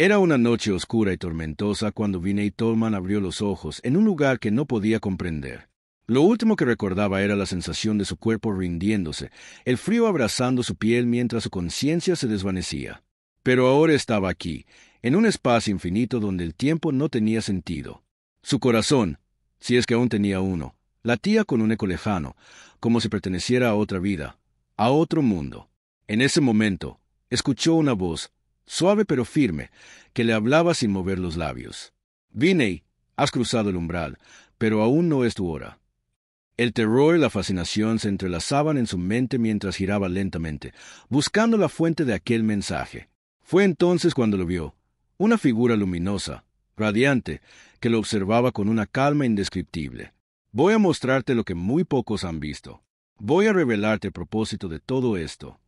Era una noche oscura y tormentosa cuando Vinay Tolman abrió los ojos en un lugar que no podía comprender. Lo último que recordaba era la sensación de su cuerpo rindiéndose, el frío abrazando su piel mientras su conciencia se desvanecía. Pero ahora estaba aquí, en un espacio infinito donde el tiempo no tenía sentido. Su corazón, si es que aún tenía uno, latía con un eco lejano, como si perteneciera a otra vida, a otro mundo. En ese momento, escuchó una voz, suave pero firme, que le hablaba sin mover los labios. Vinay, has cruzado el umbral, pero aún no es tu hora. El terror y la fascinación se entrelazaban en su mente mientras giraba lentamente, buscando la fuente de aquel mensaje. Fue entonces cuando lo vio, una figura luminosa, radiante, que lo observaba con una calma indescriptible. Voy a mostrarte lo que muy pocos han visto. Voy a revelarte el propósito de todo esto.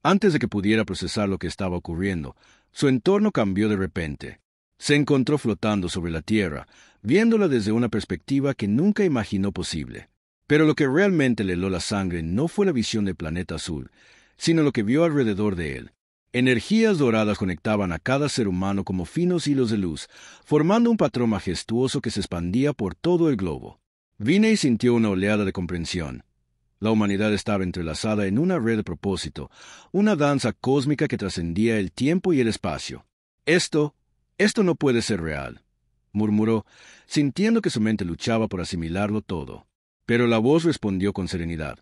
Antes de que pudiera procesar lo que estaba ocurriendo, su entorno cambió de repente. Se encontró flotando sobre la tierra, viéndola desde una perspectiva que nunca imaginó posible. Pero lo que realmente le heló la sangre no fue la visión del planeta azul, sino lo que vio alrededor de él. Energías doradas conectaban a cada ser humano como finos hilos de luz, formando un patrón majestuoso que se expandía por todo el globo. Vinay sintió una oleada de comprensión. La humanidad estaba entrelazada en una red de propósito, una danza cósmica que trascendía el tiempo y el espacio. Esto no puede ser real, murmuró, sintiendo que su mente luchaba por asimilarlo todo. Pero la voz respondió con serenidad.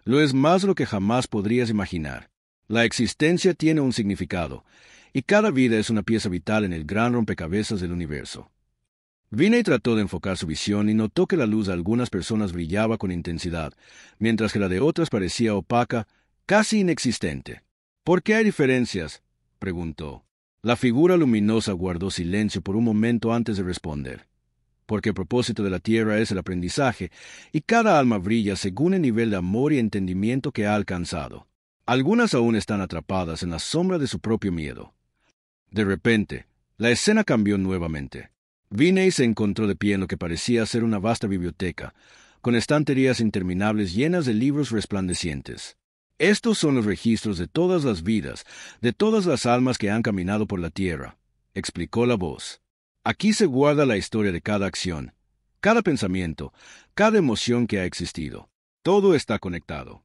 Lo es más de lo que jamás podrías imaginar. La existencia tiene un significado, y cada vida es una pieza vital en el gran rompecabezas del universo. Vinay trató de enfocar su visión y notó que la luz de algunas personas brillaba con intensidad, mientras que la de otras parecía opaca, casi inexistente. ¿Por qué hay diferencias?, preguntó. La figura luminosa guardó silencio por un momento antes de responder. Porque el propósito de la Tierra es el aprendizaje, y cada alma brilla según el nivel de amor y entendimiento que ha alcanzado. Algunas aún están atrapadas en la sombra de su propio miedo. De repente, la escena cambió nuevamente. Vinay se encontró de pie en lo que parecía ser una vasta biblioteca, con estanterías interminables llenas de libros resplandecientes. Estos son los registros de todas las vidas, de todas las almas que han caminado por la tierra, explicó la voz. Aquí se guarda la historia de cada acción, cada pensamiento, cada emoción que ha existido. Todo está conectado.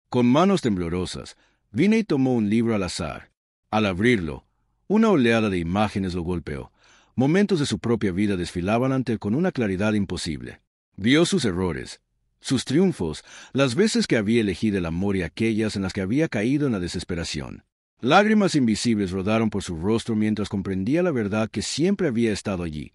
Con manos temblorosas, Vinay tomó un libro al azar. Al abrirlo, una oleada de imágenes lo golpeó. Momentos de su propia vida desfilaban ante él con una claridad imposible. Vio sus errores, sus triunfos, las veces que había elegido el amor y aquellas en las que había caído en la desesperación. Lágrimas invisibles rodaron por su rostro mientras comprendía la verdad que siempre había estado allí,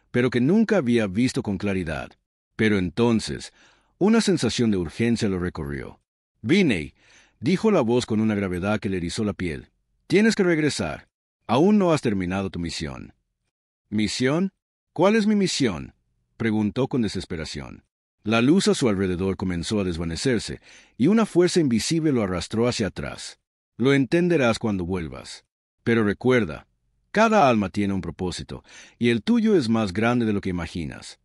pero que nunca había visto con claridad. Pero entonces, una sensación de urgencia lo recorrió. «Vinay», dijo la voz con una gravedad que le erizó la piel. «Tienes que regresar. Aún no has terminado tu misión». «¿Misión? ¿Cuál es mi misión?», preguntó con desesperación. La luz a su alrededor comenzó a desvanecerse, y una fuerza invisible lo arrastró hacia atrás. «Lo entenderás cuando vuelvas. Pero recuerda, cada alma tiene un propósito, y el tuyo es más grande de lo que imaginas».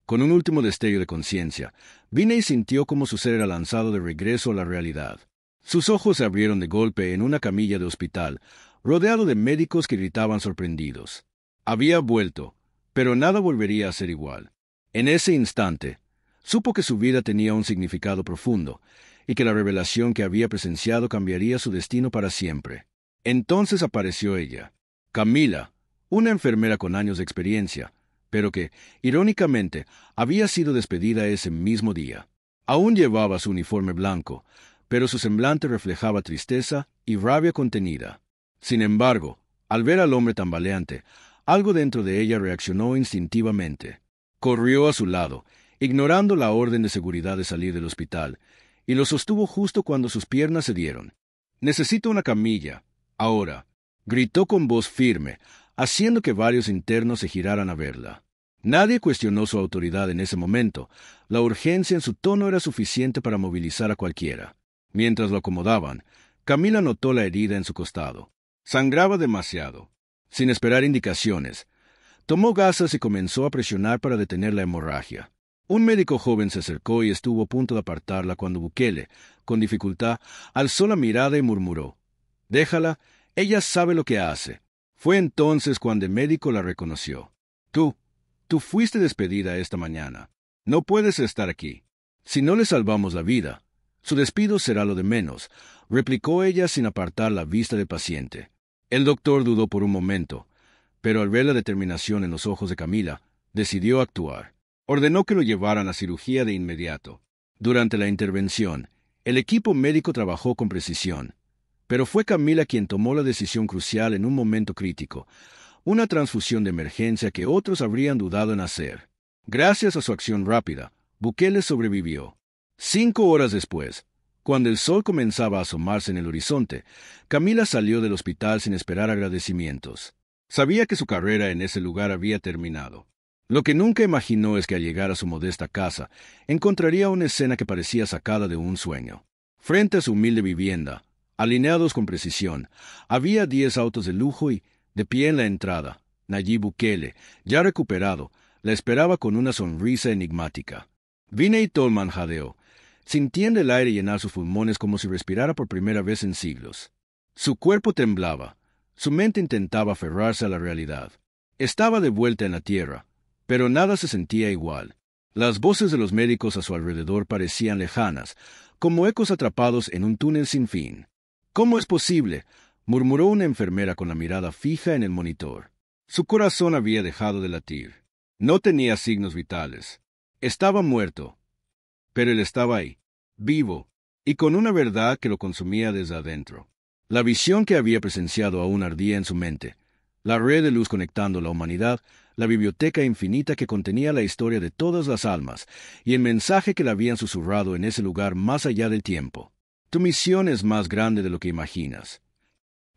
Con un último destello de conciencia, Vinay sintió como su ser era lanzado de regreso a la realidad. Sus ojos se abrieron de golpe en una camilla de hospital, rodeado de médicos que gritaban sorprendidos. Había vuelto, pero nada volvería a ser igual. En ese instante, supo que su vida tenía un significado profundo, y que la revelación que había presenciado cambiaría su destino para siempre. Entonces apareció ella, Camila, una enfermera con años de experiencia, pero que, irónicamente, había sido despedida ese mismo día. Aún llevaba su uniforme blanco, pero su semblante reflejaba tristeza y rabia contenida. Sin embargo, al ver al hombre tambaleante, algo dentro de ella reaccionó instintivamente. Corrió a su lado, ignorando la orden de seguridad de salir del hospital, y lo sostuvo justo cuando sus piernas cedieron. «Necesito una camilla, ahora», gritó con voz firme, haciendo que varios internos se giraran a verla. Nadie cuestionó su autoridad en ese momento. La urgencia en su tono era suficiente para movilizar a cualquiera. Mientras lo acomodaban, Camila notó la herida en su costado. Sangraba demasiado. Sin esperar indicaciones, tomó gasas y comenzó a presionar para detener la hemorragia. Un médico joven se acercó y estuvo a punto de apartarla cuando Bukele, con dificultad, alzó la mirada y murmuró: «Déjala, ella sabe lo que hace». Fue entonces cuando el médico la reconoció. Tú fuiste despedida esta mañana. No puedes estar aquí. Si no le salvamos la vida, su despido será lo de menos, replicó ella sin apartar la vista del paciente. El doctor dudó por un momento, pero al ver la determinación en los ojos de Camila, decidió actuar. Ordenó que lo llevaran a cirugía de inmediato. Durante la intervención, el equipo médico trabajó con precisión, pero fue Camila quien tomó la decisión crucial en un momento crítico, una transfusión de emergencia que otros habrían dudado en hacer. Gracias a su acción rápida, Bukele sobrevivió. 5 horas después, cuando el sol comenzaba a asomarse en el horizonte, Camila salió del hospital sin esperar agradecimientos. Sabía que su carrera en ese lugar había terminado. Lo que nunca imaginó es que al llegar a su modesta casa, encontraría una escena que parecía sacada de un sueño. Frente a su humilde vivienda, alineados con precisión, había 10 autos de lujo y, de pie en la entrada, Nayib Bukele, ya recuperado, la esperaba con una sonrisa enigmática. Vinay Tolman jadeó, sintiendo el aire llenar sus pulmones como si respirara por primera vez en siglos. Su cuerpo temblaba, su mente intentaba aferrarse a la realidad. Estaba de vuelta en la tierra, pero nada se sentía igual. Las voces de los médicos a su alrededor parecían lejanas, como ecos atrapados en un túnel sin fin. «¿Cómo es posible?», murmuró una enfermera con la mirada fija en el monitor. Su corazón había dejado de latir. No tenía signos vitales. Estaba muerto. Pero él estaba ahí, vivo, y con una verdad que lo consumía desde adentro. La visión que había presenciado aún ardía en su mente. La red de luz conectando la humanidad, la biblioteca infinita que contenía la historia de todas las almas, y el mensaje que le habían susurrado en ese lugar más allá del tiempo. Tu misión es más grande de lo que imaginas.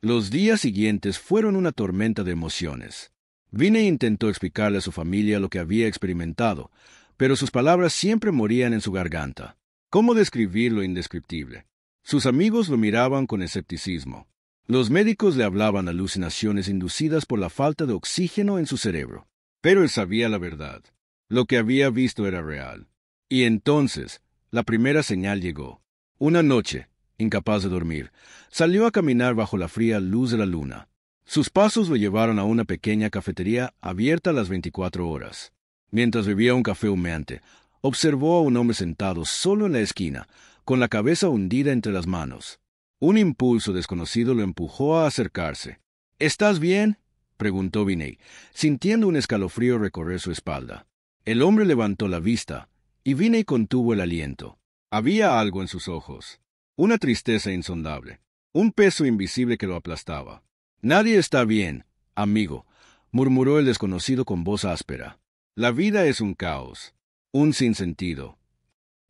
Los días siguientes fueron una tormenta de emociones. Vinay intentó explicarle a su familia lo que había experimentado, pero sus palabras siempre morían en su garganta. ¿Cómo describir lo indescriptible? Sus amigos lo miraban con escepticismo. Los médicos le hablaban de alucinaciones inducidas por la falta de oxígeno en su cerebro. Pero él sabía la verdad. Lo que había visto era real. Y entonces, la primera señal llegó. Una noche, incapaz de dormir, salió a caminar bajo la fría luz de la luna. Sus pasos lo llevaron a una pequeña cafetería abierta a las 24 horas. Mientras bebía un café humeante, observó a un hombre sentado solo en la esquina, con la cabeza hundida entre las manos. Un impulso desconocido lo empujó a acercarse. «¿Estás bien?», preguntó Vinay, sintiendo un escalofrío recorrer su espalda. El hombre levantó la vista, y Vinay contuvo el aliento. Había algo en sus ojos, una tristeza insondable, un peso invisible que lo aplastaba. «Nadie está bien, amigo», murmuró el desconocido con voz áspera. «La vida es un caos, un sinsentido».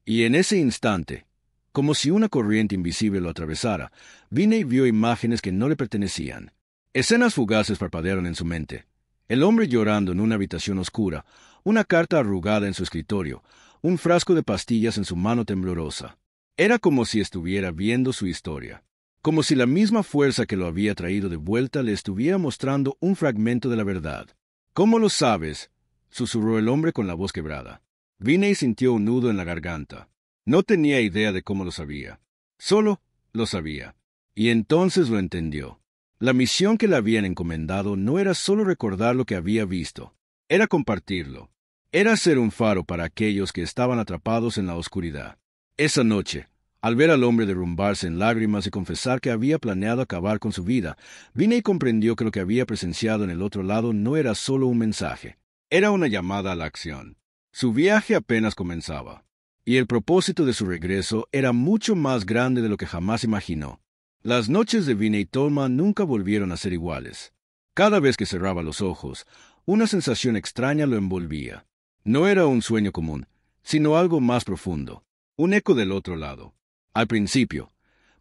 Y en ese instante, como si una corriente invisible lo atravesara, Vinay vio imágenes que no le pertenecían. Escenas fugaces parpadearon en su mente. El hombre llorando en una habitación oscura, una carta arrugada en su escritorio, un frasco de pastillas en su mano temblorosa. Era como si estuviera viendo su historia, como si la misma fuerza que lo había traído de vuelta le estuviera mostrando un fragmento de la verdad. «¿Cómo lo sabes?», susurró el hombre con la voz quebrada. Vinay sintió un nudo en la garganta. No tenía idea de cómo lo sabía. Solo lo sabía. Y entonces lo entendió. La misión que le habían encomendado no era solo recordar lo que había visto, era compartirlo. Era ser un faro para aquellos que estaban atrapados en la oscuridad. Esa noche, al ver al hombre derrumbarse en lágrimas y confesar que había planeado acabar con su vida, Vinay comprendió que lo que había presenciado en el otro lado no era solo un mensaje, era una llamada a la acción. Su viaje apenas comenzaba, y el propósito de su regreso era mucho más grande de lo que jamás imaginó. Las noches de Vinay Tolman nunca volvieron a ser iguales. Cada vez que cerraba los ojos, una sensación extraña lo envolvía. No era un sueño común, sino algo más profundo, un eco del otro lado. Al principio,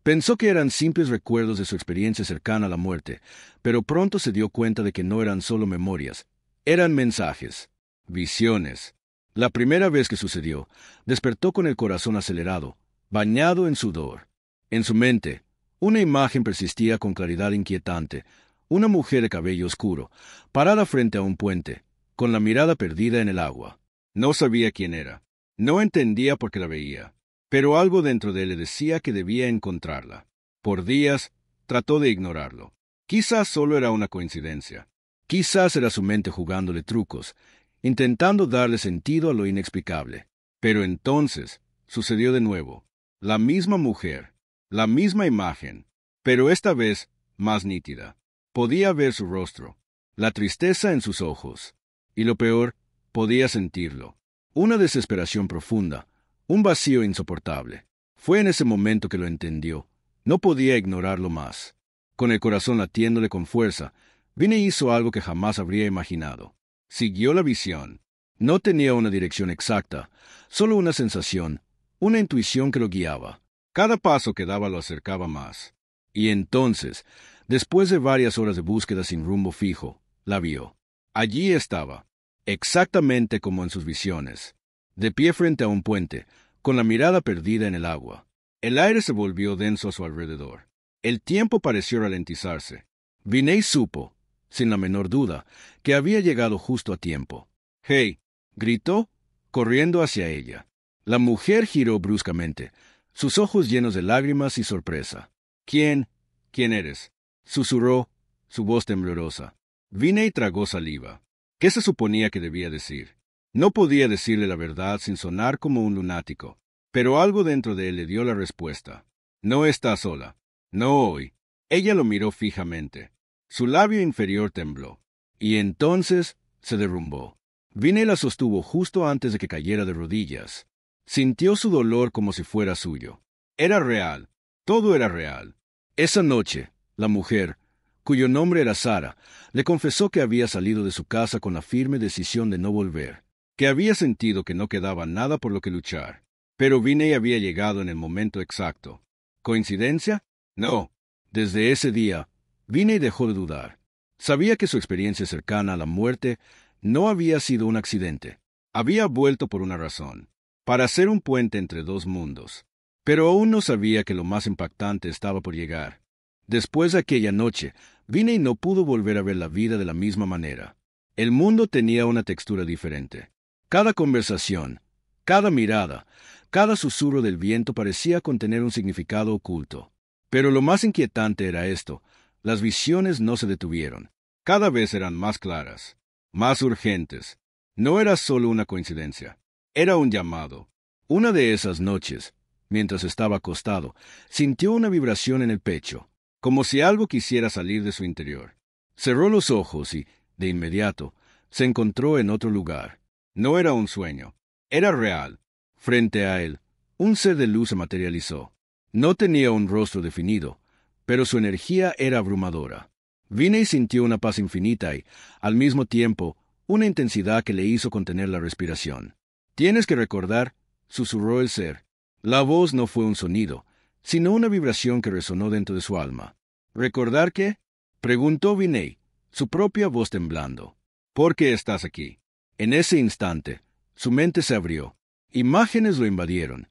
pensó que eran simples recuerdos de su experiencia cercana a la muerte, pero pronto se dio cuenta de que no eran solo memorias, eran mensajes, visiones. La primera vez que sucedió, despertó con el corazón acelerado, bañado en sudor. En su mente, una imagen persistía con claridad inquietante, una mujer de cabello oscuro, parada frente a un puente, con la mirada perdida en el agua. No sabía quién era, no entendía por qué la veía, pero algo dentro de él le decía que debía encontrarla. Por días, trató de ignorarlo. Quizás solo era una coincidencia. Quizás era su mente jugándole trucos, intentando darle sentido a lo inexplicable. Pero entonces sucedió de nuevo. La misma mujer, la misma imagen, pero esta vez más nítida. Podía ver su rostro, la tristeza en sus ojos. Y lo peor, podía sentirlo. Una desesperación profunda, un vacío insoportable. Fue en ese momento que lo entendió. No podía ignorarlo más. Con el corazón latiéndole con fuerza, Vinay hizo algo que jamás habría imaginado. Siguió la visión. No tenía una dirección exacta, solo una sensación, una intuición que lo guiaba. Cada paso que daba lo acercaba más. Y entonces, después de varias horas de búsqueda sin rumbo fijo, la vio. Allí estaba, exactamente como en sus visiones, de pie frente a un puente, con la mirada perdida en el agua. El aire se volvió denso a su alrededor. El tiempo pareció ralentizarse. Vinay supo, sin la menor duda, que había llegado justo a tiempo. «¡Hey!», gritó, corriendo hacia ella. La mujer giró bruscamente, sus ojos llenos de lágrimas y sorpresa. «¿Quién eres?», susurró, su voz temblorosa. Vinay tragó saliva. ¿Qué se suponía que debía decir? No podía decirle la verdad sin sonar como un lunático, pero algo dentro de él le dio la respuesta. «No está sola. No hoy». Ella lo miró fijamente. Su labio inferior tembló, y entonces se derrumbó. Vinay la sostuvo justo antes de que cayera de rodillas. Sintió su dolor como si fuera suyo. Era real. Todo era real. Esa noche, la mujer, cuyo nombre era Sara, le confesó que había salido de su casa con la firme decisión de no volver, que había sentido que no quedaba nada por lo que luchar. Pero Vinay había llegado en el momento exacto. ¿Coincidencia? No. Desde ese día, Vinay dejó de dudar. Sabía que su experiencia cercana a la muerte no había sido un accidente. Había vuelto por una razón, para hacer un puente entre dos mundos. Pero aún no sabía que lo más impactante estaba por llegar. Después de aquella noche, Vinay no pudo volver a ver la vida de la misma manera. El mundo tenía una textura diferente. Cada conversación, cada mirada, cada susurro del viento parecía contener un significado oculto. Pero lo más inquietante era esto: las visiones no se detuvieron. Cada vez eran más claras, más urgentes. No era solo una coincidencia, era un llamado. Una de esas noches, mientras estaba acostado, sintió una vibración en el pecho, como si algo quisiera salir de su interior. Cerró los ojos y, de inmediato, se encontró en otro lugar. No era un sueño, era real. Frente a él, un ser de luz se materializó. No tenía un rostro definido, pero su energía era abrumadora. Vinay sintió una paz infinita y, al mismo tiempo, una intensidad que le hizo contener la respiración. «Tienes que recordar», susurró el ser. La voz no fue un sonido, sino una vibración que resonó dentro de su alma. «¿Recordar qué?», preguntó Vinay, su propia voz temblando. «¿Por qué estás aquí?». En ese instante, su mente se abrió. Imágenes lo invadieron.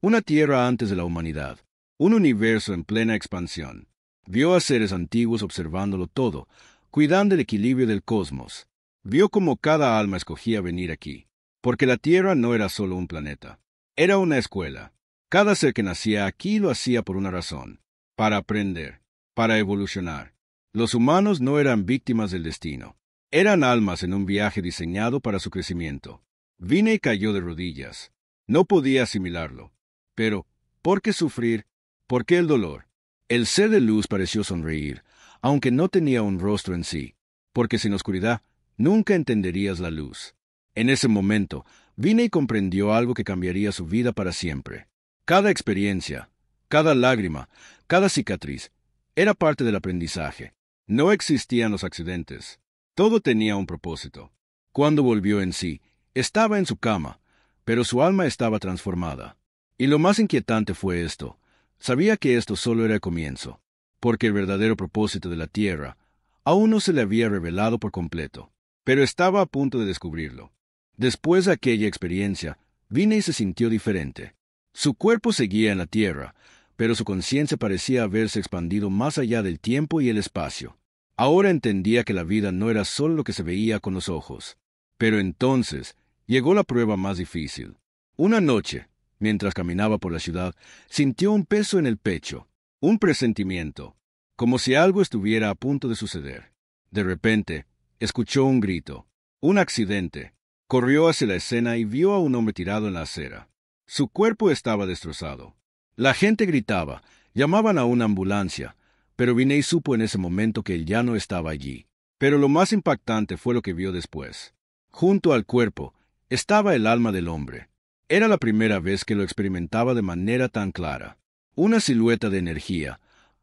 Una tierra antes de la humanidad, un universo en plena expansión. Vio a seres antiguos observándolo todo, cuidando el equilibrio del cosmos. Vio cómo cada alma escogía venir aquí, porque la Tierra no era solo un planeta, era una escuela. Cada ser que nacía aquí lo hacía por una razón, para aprender, para evolucionar. Los humanos no eran víctimas del destino, eran almas en un viaje diseñado para su crecimiento. Vinay cayó de rodillas. No podía asimilarlo. Pero, ¿por qué sufrir? ¿Por qué el dolor? El ser de luz pareció sonreír, aunque no tenía un rostro en sí, porque sin oscuridad nunca entenderías la luz. En ese momento, Vinay comprendió algo que cambiaría su vida para siempre. Cada experiencia, cada lágrima, cada cicatriz, era parte del aprendizaje. No existían los accidentes. Todo tenía un propósito. Cuando volvió en sí, estaba en su cama, pero su alma estaba transformada. Y lo más inquietante fue esto: sabía que esto solo era el comienzo, porque el verdadero propósito de la Tierra aún no se le había revelado por completo, pero estaba a punto de descubrirlo. Después de aquella experiencia, Vinay se sintió diferente. Su cuerpo seguía en la Tierra, pero su conciencia parecía haberse expandido más allá del tiempo y el espacio. Ahora entendía que la vida no era solo lo que se veía con los ojos. Pero entonces llegó la prueba más difícil. Una noche, mientras caminaba por la ciudad, sintió un peso en el pecho, un presentimiento. como si algo estuviera a punto de suceder. De repente, escuchó un grito. Un accidente. Corrió hacia la escena y vio a un hombre tirado en la acera. Su cuerpo estaba destrozado. La gente gritaba, llamaban a una ambulancia, pero Vinay supo en ese momento que él ya no estaba allí. Pero lo más impactante fue lo que vio después. Junto al cuerpo estaba el alma del hombre. Era la primera vez que lo experimentaba de manera tan clara. Una silueta de energía,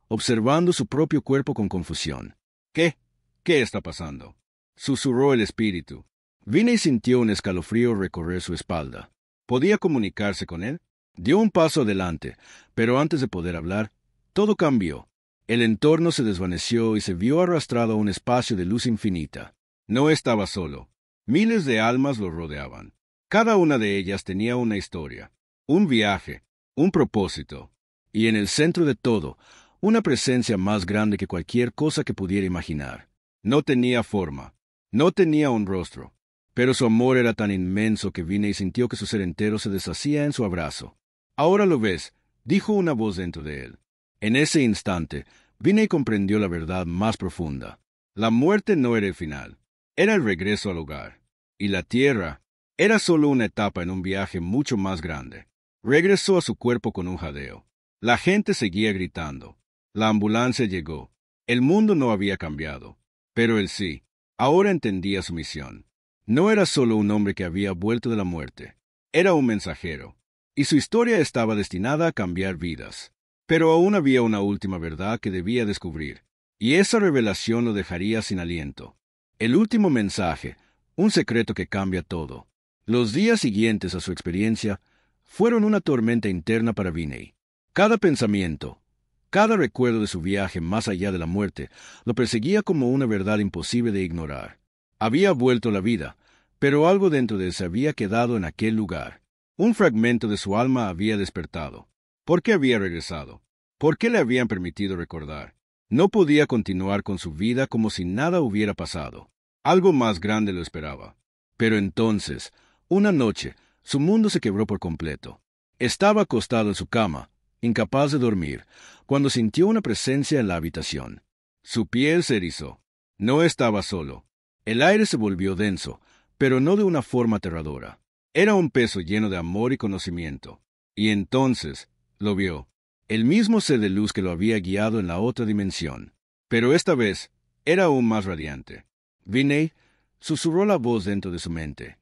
observando su propio cuerpo con confusión. ¿Qué? ¿Qué está pasando?, susurró el espíritu. Vinay sintió un escalofrío recorrer su espalda. ¿Podía comunicarse con él? Dio un paso adelante, pero antes de poder hablar, todo cambió. El entorno se desvaneció y se vio arrastrado a un espacio de luz infinita. No estaba solo. Miles de almas lo rodeaban. Cada una de ellas tenía una historia, un viaje, un propósito. Y en el centro de todo, una presencia más grande que cualquier cosa que pudiera imaginar. No tenía forma, no tenía un rostro, pero su amor era tan inmenso que Vinay sintió que su ser entero se deshacía en su abrazo. «Ahora lo ves», dijo una voz dentro de él. En ese instante, Vinay comprendió la verdad más profunda. La muerte no era el final, era el regreso al hogar. Y la tierra era solo una etapa en un viaje mucho más grande. Regresó a su cuerpo con un jadeo. La gente seguía gritando. La ambulancia llegó. El mundo no había cambiado. Pero él sí. Ahora entendía su misión. No era solo un hombre que había vuelto de la muerte. Era un mensajero. Y su historia estaba destinada a cambiar vidas. Pero aún había una última verdad que debía descubrir. Y esa revelación lo dejaría sin aliento. El último mensaje, un secreto que cambia todo. Los días siguientes a su experiencia fueron una tormenta interna para Vinay. Cada pensamiento, cada recuerdo de su viaje más allá de la muerte, lo perseguía como una verdad imposible de ignorar. Había vuelto a la vida, pero algo dentro de él se había quedado en aquel lugar. Un fragmento de su alma había despertado. ¿Por qué había regresado? ¿Por qué le habían permitido recordar? No podía continuar con su vida como si nada hubiera pasado. Algo más grande lo esperaba. Pero entonces, una noche, su mundo se quebró por completo. Estaba acostado en su cama, incapaz de dormir, cuando sintió una presencia en la habitación. Su piel se erizó. No estaba solo. El aire se volvió denso, pero no de una forma aterradora. Era un peso lleno de amor y conocimiento. Y entonces, lo vio. El mismo ser de luz que lo había guiado en la otra dimensión. Pero esta vez, era aún más radiante. «Vinay», susurró la voz dentro de su mente.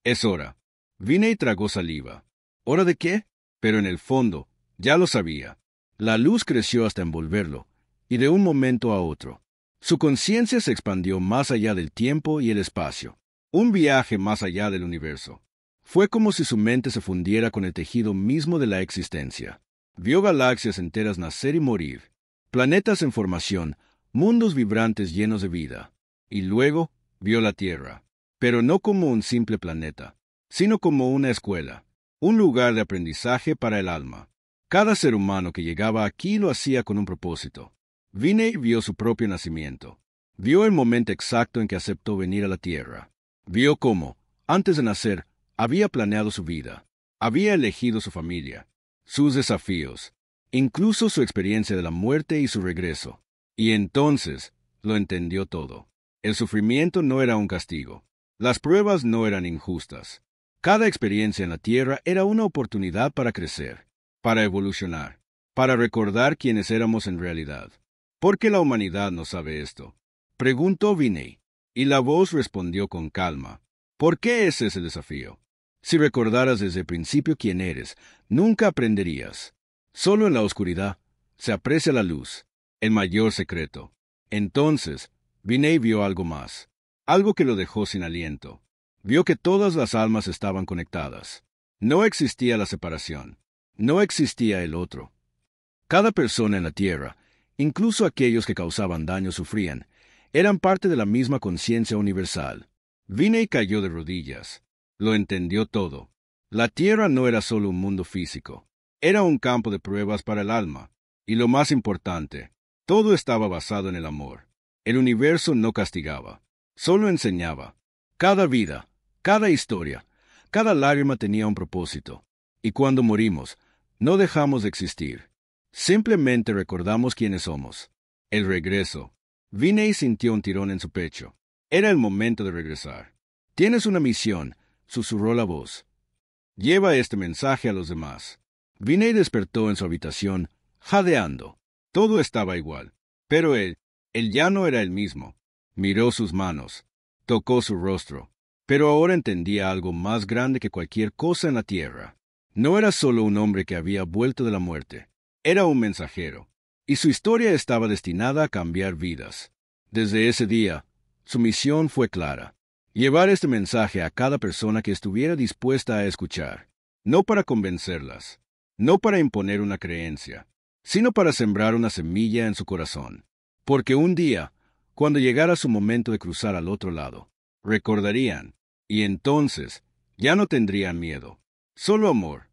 «Es hora». Vinay tragó saliva. ¿Hora de qué? Pero en el fondo, ya lo sabía. La luz creció hasta envolverlo, y de un momento a otro, su conciencia se expandió más allá del tiempo y el espacio. Un viaje más allá del universo. Fue como si su mente se fundiera con el tejido mismo de la existencia. Vio galaxias enteras nacer y morir, planetas en formación, mundos vibrantes llenos de vida. Y luego vio la Tierra, pero no como un simple planeta, sino como una escuela, un lugar de aprendizaje para el alma. Cada ser humano que llegaba aquí lo hacía con un propósito. Vinay vio su propio nacimiento. Vio el momento exacto en que aceptó venir a la Tierra. Vio cómo, antes de nacer, había planeado su vida. Había elegido su familia, sus desafíos, incluso su experiencia de la muerte y su regreso. Y entonces lo entendió todo. El sufrimiento no era un castigo. Las pruebas no eran injustas. Cada experiencia en la Tierra era una oportunidad para crecer, para evolucionar, para recordar quiénes éramos en realidad. ¿Por qué la humanidad no sabe esto?, preguntó Vinay, y la voz respondió con calma. ¿Por qué ese es el desafío? Si recordaras desde el principio quién eres, nunca aprenderías. Solo en la oscuridad se aprecia la luz, el mayor secreto. Entonces, Vinay vio algo más, algo que lo dejó sin aliento. Vio que todas las almas estaban conectadas. No existía la separación. No existía el otro. Cada persona en la Tierra, incluso aquellos que causaban daño sufrían, eran parte de la misma conciencia universal. Vinay cayó de rodillas. Lo entendió todo. La Tierra no era solo un mundo físico. Era un campo de pruebas para el alma. Y lo más importante, todo estaba basado en el amor. El universo no castigaba, solo enseñaba. Cada vida, cada historia, cada lágrima tenía un propósito. Y cuando morimos, no dejamos de existir. Simplemente recordamos quiénes somos. El regreso. Vinay sintió un tirón en su pecho. Era el momento de regresar. Tienes una misión, susurró la voz. Lleva este mensaje a los demás. Vinay despertó en su habitación, jadeando. Todo estaba igual. Pero él ya no era el mismo. Miró sus manos. Tocó su rostro. Pero ahora entendía algo más grande que cualquier cosa en la tierra. No era solo un hombre que había vuelto de la muerte. Era un mensajero. Y su historia estaba destinada a cambiar vidas. Desde ese día, su misión fue clara. Llevar este mensaje a cada persona que estuviera dispuesta a escuchar. No para convencerlas. No para imponer una creencia. Sino para sembrar una semilla en su corazón. Porque un día, cuando llegara su momento de cruzar al otro lado, recordarían. Y entonces, ya no tendrían miedo. Solo amor.